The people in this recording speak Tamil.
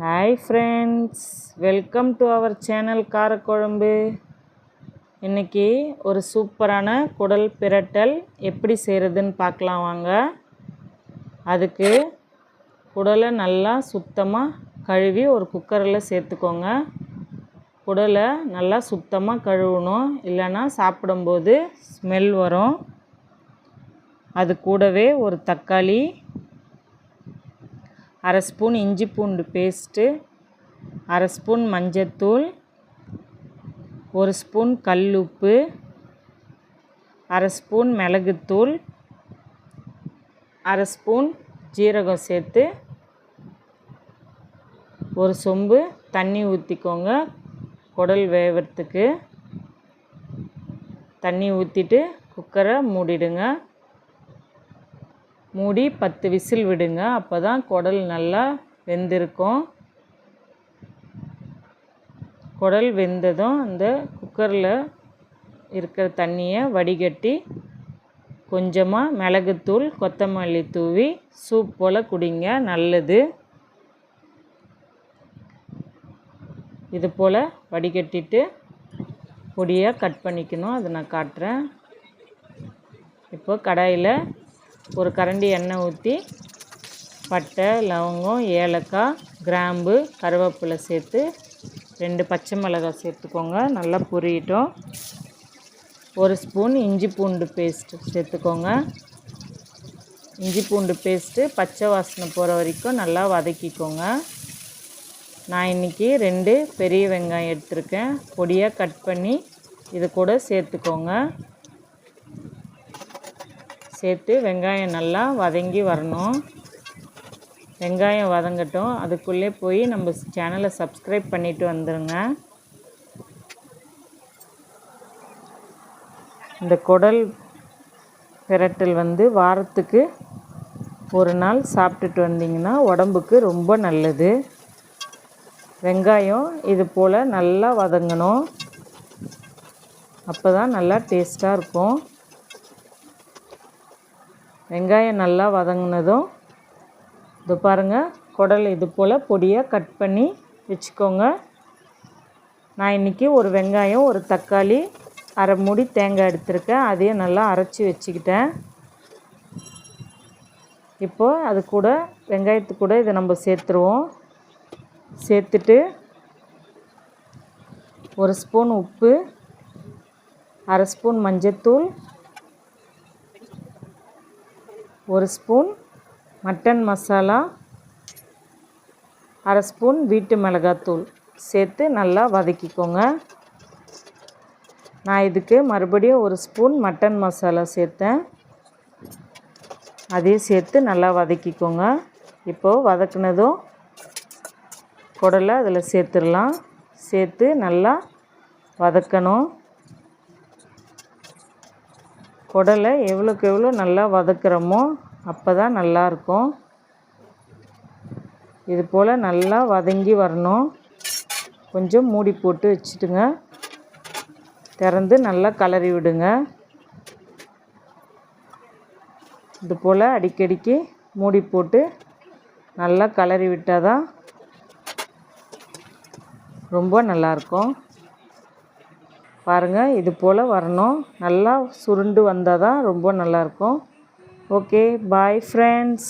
Hi friends, welcome to our channel Karakuzhambu. இன்றைக்கி ஒரு சூப்பரான குடல் பிரட்டல் எப்படி செய்கிறதுன்னு பார்க்கலாம் வாங்க. அதுக்கு குடலை நல்லா சுத்தமாக கழுவி ஒரு குக்கரில் சேர்த்துக்கோங்க. குடலை நல்லா சுத்தமாக கழுவணும், இல்லைன்னா சாப்பிடும்போது ஸ்மெல் வரும். அது கூடவே ஒரு தக்காளி, அரை ஸ்பூன் இஞ்சி பூண்டு பேஸ்ட்டு, அரை ஸ்பூன் மஞ்சத்தூள், ஒரு ஸ்பூன் கல்லுப்பு, அரை ஸ்பூன் மிளகுத்தூள், அரை ஸ்பூன் ஜீரகம் சேர்த்து ஒரு சொம்பு தண்ணி ஊற்றிக்கோங்க. குடல் வேகிறதுக்கு தண்ணி ஊற்றிட்டு குக்கரை மூடிடுங்க. மூடி 10 விசில் விடுங்க. அப்போ தான் குடல் நல்லா வெந்திருக்கும். குடல் வெந்ததும் அந்த குக்கரில் இருக்கிற தண்ணியை வடிகட்டி கொஞ்சமாக மிளகுத்தூள், கொத்தமல்லி தூவி சூப் போல் குடிங்க, நல்லது. இது போல் வடிகட்டிட்டு பொடியாக கட் பண்ணிக்கணும், அதை நான் காட்டுறேன். இப்போ கடாயில் ஒரு கரண்டி எண்ணெய் ஊற்றி பட்டை, லவங்கம், ஏலக்காய், கிராம்பு, கருவேப்பிலை சேர்த்து 2 பச்சை மிளகாய் சேர்த்துக்கோங்க. நல்லா பொரியட்டும். ஒரு ஸ்பூன் இஞ்சி பூண்டு பேஸ்ட்டு சேர்த்துக்கோங்க. இஞ்சி பூண்டு பேஸ்ட்டு பச்சை வாசனை போகிற வரைக்கும் நல்லா வதக்கிக்கோங்க. நான் இன்றைக்கி 2 பெரிய வெங்காயம் எடுத்திருக்கேன், பொடியாக கட் பண்ணி இது கூட சேர்த்துக்கோங்க. சேர்த்து வெங்காயம் நல்லா வதங்கி வரணும். வெங்காயம் வதங்கட்டும். அதுக்குள்ளே போய் நம்ம சேனலை சப்ஸ்கிரைப் பண்ணிவிட்டு வந்துடுங்க. இந்த குடல் பிரட்டல் வாரத்துக்கு ஒரு நாள் சாப்பிட்டுட்டு வந்தீங்கன்னா உடம்புக்கு ரொம்ப நல்லது. வெங்காயம் இது போல் நல்லா வதங்கணும், அப்போ தான் நல்லா டேஸ்ட்டாக இருக்கும். வெங்காயம் நல்லா வதங்கினதும் இது பாருங்கள், குடல் இது போல் பொடியாக கட் பண்ணி வச்சுக்கோங்க. நான் இன்றைக்கி ஒரு வெங்காயம், ஒரு தக்காளி, அரை மூடி தேங்காய் எடுத்திருக்கேன். அதையும் நல்லா அரைச்சி வச்சுக்கிட்டேன். இப்போது அது கூட வெங்காயத்து கூட இதை நம்ம சேர்த்துருவோம். சேர்த்துட்டு ஒரு ஸ்பூன் உப்பு, அரை ஸ்பூன் மஞ்சத்தூள், ஒரு ஸ்பூன் மட்டன் மசாலா, அரை ஸ்பூன் வீட்டு மிளகாத்தூள் சேர்த்து நல்லா வதக்கிக்கோங்க. நான் இதுக்கு மறுபடியும் ஒரு ஸ்பூன் மட்டன் மசாலா சேர்த்தேன். அதையும் சேர்த்து நல்லா வதக்கிக்கோங்க. இப்போது வதக்குனதும் குடலை அதில் சேர்த்துடலாம். சேர்த்து நல்லா வதக்கணும். குடலை எவ்வளோக்கு எவ்வளோ நல்லா வதக்குறோமோ அப்போ தான் நல்லாயிருக்கும். இது போல் நல்லா வதங்கி வரணும். கொஞ்சம் மூடி போட்டு வச்சுட்டுங்க, திறந்து நல்லா கிளறி விடுங்க. இது போல் அடிக்கடிக்கு மூடி போட்டு நல்லா கிளறி விட்டால் தான் ரொம்ப நல்லாயிருக்கும். பாருங்கள், இது போல் வரணும். நல்லா சுருண்டு வந்தால் தான் ரொம்ப நல்லாயிருக்கும். Okay, bye friends.